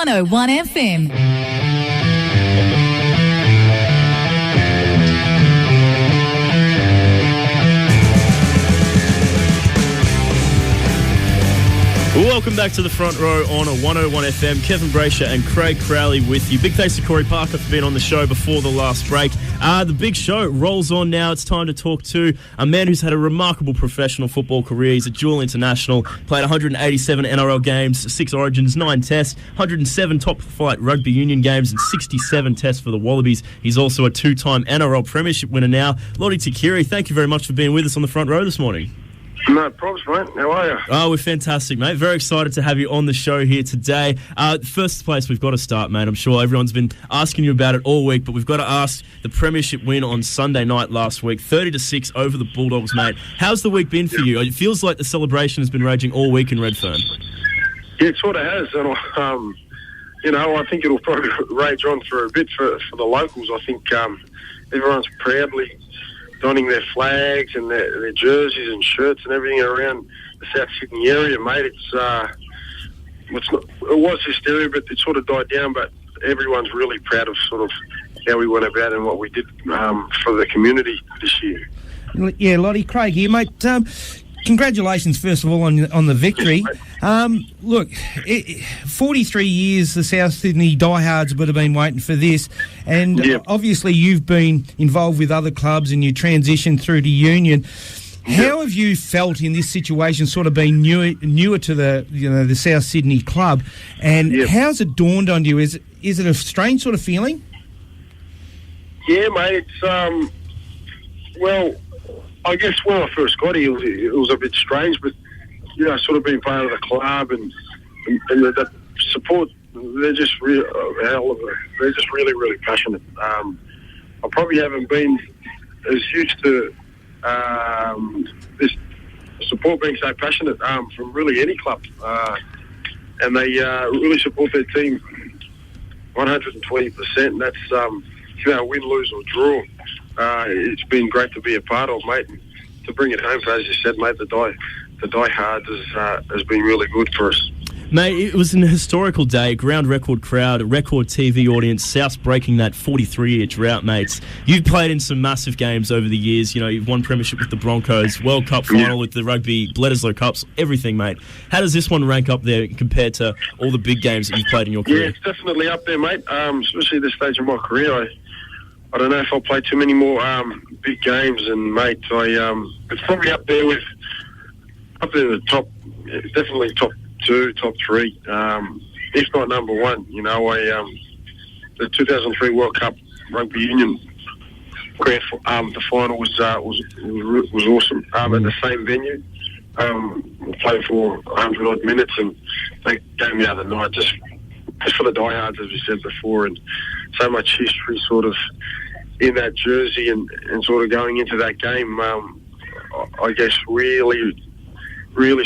101 FM. Welcome back to the front row on a 101 FM. Kevin Braysher and Craig Crowley with you. Big thanks to Corey Parker for being on the show before the last break. The big show rolls on now. It's time to talk to a man who's had a remarkable professional football career. He's a dual international, played 187 NRL games, 6 Origins, 9 Tests, 107 top-flight rugby union games and 67 Tests for the Wallabies. He's also a 2-time NRL Premiership winner now. Lote Tuqiri, thank you very much for being with us on the front row this morning. No problems, mate. How are you? Oh, we're fantastic, mate. Very excited to have you on the show here today. First place we've got to start, mate. I'm sure everyone's been asking you about it all week, but we've got to ask the Premiership win on Sunday night last week, 30-6 over the Bulldogs, mate. How's the week been for you? It feels like the celebration has been raging all week in Redfern. Yeah, it sort of has. And, I think it'll probably rage on for a bit for the locals. I think everyone's proudly donning their flags and their jerseys and shirts and everything around the South Sydney area, mate. It was hysteria, but it sort of died down. But everyone's really proud of sort of how we went about and what we did for the community this year. Yeah, Lottie, Craig here, mate. Congratulations, first of all, on the victory. Look, 43 years the South Sydney diehards would have been waiting for this, and obviously you've been involved with other clubs and you transitioned through to Union. How have you felt in this situation, sort of being newer to the South Sydney club, and how's it dawned on you? Is it a strange sort of feeling? Yeah, mate. It's well, I guess when I first got here, it was a bit strange, but sort of being part of the club and the support, they're just really, really passionate. I probably haven't been as used to this support being so passionate from really any club, and they really support their team 120%. And that's win, lose or draw. It's been great to be a part of, mate, and to bring it home. As you said, mate, the diehards has been really good for us. Mate, it was an historical day, ground record crowd, a record TV audience, South breaking that 43-year drought, mates. You've played in some massive games over the years. You've won Premiership with the Broncos, World Cup final with the Rugby, Bledisloe Cups, everything, mate. How does this one rank up there compared to all the big games that you've played in your career? Yeah, it's definitely up there, mate, especially at this stage of my career. I don't know if I'll play too many more big games, and mate, it's probably up there in the top, definitely top 2, top 3, if not number 1. The 2003 World Cup Rugby Union the final was awesome. At the same venue, we played for 100 odd minutes, and they gave me the other night just for the diehards, as we said before, and so much history sort of in that jersey and sort of going into that game, I guess really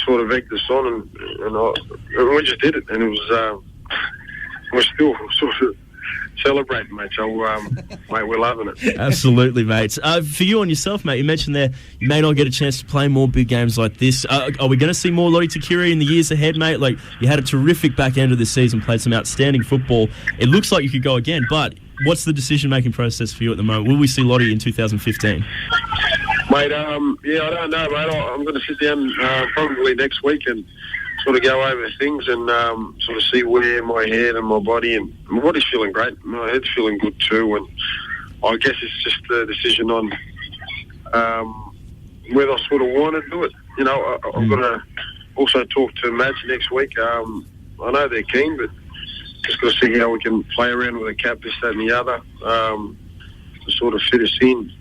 sort of egged us on, and we just did it, and it was we're still sort of celebrating, mate. So, mate, we're loving it. Absolutely, mate. For you on yourself, mate, you mentioned there you may not get a chance to play more big games like this. Are we going to see more Lote Tuqiri in the years ahead, mate? Like, you had a terrific back end of this season, played some outstanding football. It looks like you could go again, but what's the decision-making process for you at the moment? Will we see Lote in 2015? Mate, I don't know, mate. I'm going to sit down probably next week and sort of go over things and sort of see where my head and my body, and my body's feeling great. My head's feeling good too, and I guess it's just a decision on whether I sort of want to do it. I'm going to also talk to Mads next week. I know they're keen, but just got to see how we can play around with the cap, this, that and the other, to sort of fit us in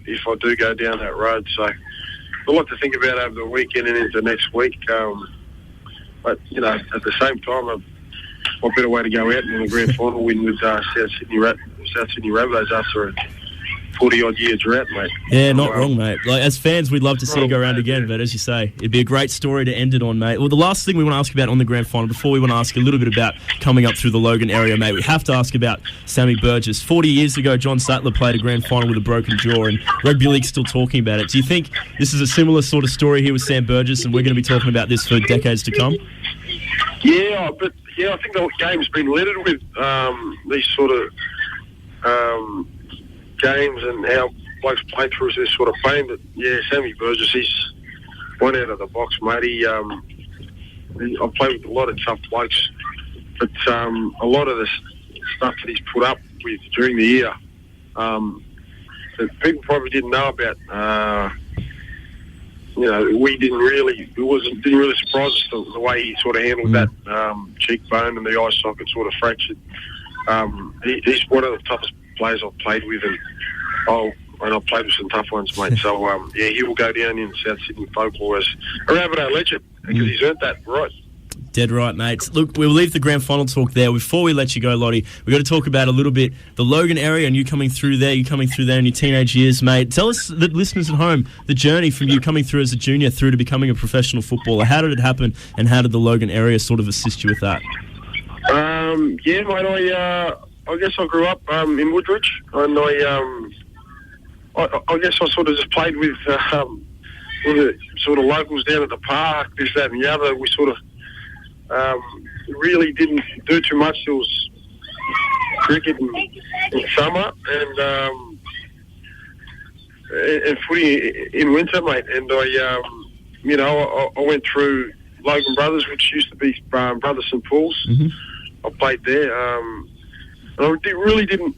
if I do go down that road. So a lot to think about over the weekend and into next week. But, at the same time, what better way to go out in the grand final win with South Sydney Rabbitohs after a 40-odd year drought, mate. Yeah, not wrong, mate. Like, as fans, we'd love to see you go around again, but as you say, it'd be a great story to end it on, mate. Well, the last thing we want to ask about on the grand final, before we want to ask a little bit about coming up through the Logan area, mate, we have to ask about Sammy Burgess. 40 years ago, John Sattler played a grand final with a broken jaw, and Rugby League's still talking about it. Do you think this is a similar sort of story here with Sam Burgess, and we're going to be talking about this for decades to come? But I think the game's been littered with these sort of games and how blokes play through this sort of pain. But Sammy Burgess, he's one out of the box, mate. I've played with a lot of tough blokes, but a lot of the stuff that he's put up with during the year that people probably didn't know about. We didn't really surprise us the way he sort of handled that cheekbone and the eye socket sort of fractured. He's one of the toughest players I've played with, and I've played with some tough ones, mate. So he will go down in South Sydney folklore as a Rabbitoh legend because he's earned that right. Dead right, mate. Look, we'll leave the grand final talk there. Before we let you go, Lottie, we've got to talk about a little bit the Logan area and you coming through there in your teenage years, mate. Tell us, the listeners at home, the journey from you coming through as a junior through to becoming a professional footballer. How did it happen and how did the Logan area sort of assist you with that? Mate, I guess I grew up in Woodridge, and I guess I sort of just played with the sort of locals down at the park, this, that and the other. We sort of really didn't do too much. There was cricket in summer and footy in winter, mate. And I went through Logan Brothers, which used to be Brothers St Paul's. Mm-hmm. I played there. And I really didn't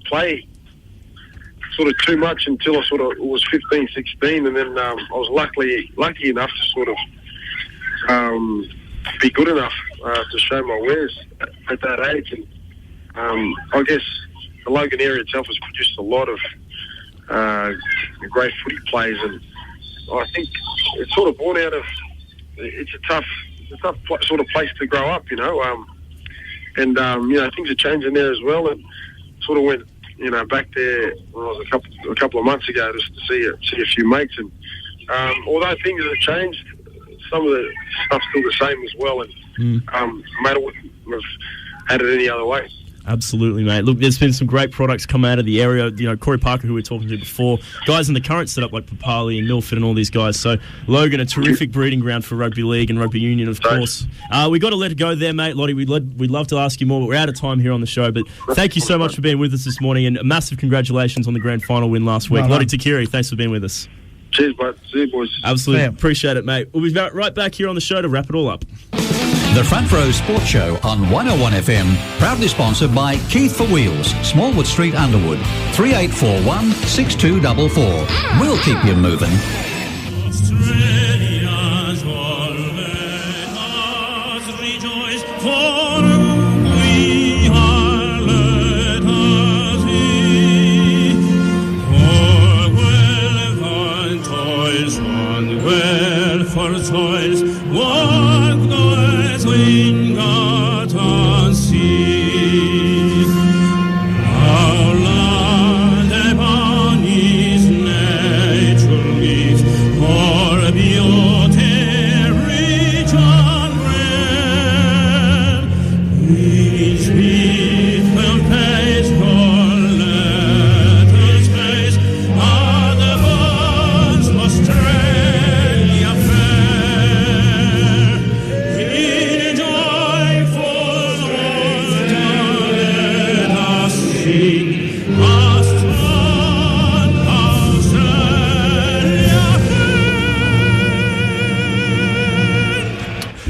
play sort of too much until I sort of was 15, 16, and then I was lucky enough to sort of be good enough to show my wares at that age. And I guess the Logan area itself has produced a lot of great footy players, and I think it's sort of born out of it's a tough sort of place to grow up, and things are changing there as well, and sort of went back there when I was a couple of months ago just to see a few mates, and although things have changed, some of the stuff's still the same as well, and no matter what we've had it any other way. Absolutely, mate. Look, there's been some great products come out of the area. Corey Parker, who we were talking to before, guys in the current setup like Papali and Milford and all these guys. So, Logan, a terrific breeding ground for rugby league and rugby union, of course. We got to let it go there, mate. Lottie, we'd love to ask you more, but we're out of time here on the show. But thank you so much for being with us this morning, and a massive congratulations on the grand final win last week. Lote Tuqiri, thanks for being with us. Cheers, mate. See you, boys. Absolutely. Appreciate it, mate. We'll be right back here on the show to wrap it all up. The Front Row Sports Show on 101 FM, proudly sponsored by Keith for Wheels, Smallwood Street, Underwood, 3841 6244. We'll keep you moving. Australia's all let us rejoice, for we are let us be. For well for toils, one well for toils, one in God on sea. Our land upon his natural gift, for beauty rich and rare. His people pays for letters face, are the bonds of Australia fair. In joyful order let us sing, our strong Australia fair.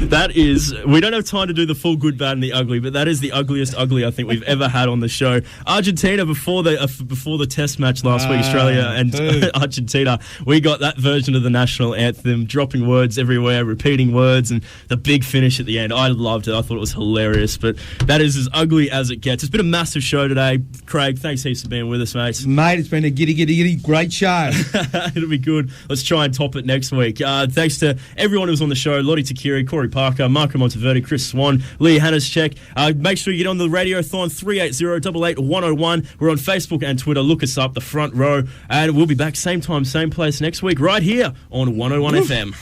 That is, we don't have time to do the full good, bad, and the ugly, but that is the ugliest ugly I think we've ever had on the show. Argentina, before the test match last week, Australia and Argentina, we got that version of the national anthem, dropping words everywhere, repeating words, and the big finish at the end. I loved it. I thought it was hilarious, but that is as ugly as it gets. It's been a massive show today. Craig, thanks heaps for being with us, mate. Mate, it's been a giddy, great show. It'll be good. Let's try and top it next week. Thanks to everyone who was on the show, Lote Tuqiri, Corey Parker, Marco Monteverdi, Chris Swan, Lee Hannes-Check. Make sure you get on the Radiothon 380-88-101. We're on Facebook and Twitter. Look us up, The Front Row. And we'll be back same time, same place next week, right here on 101 FM.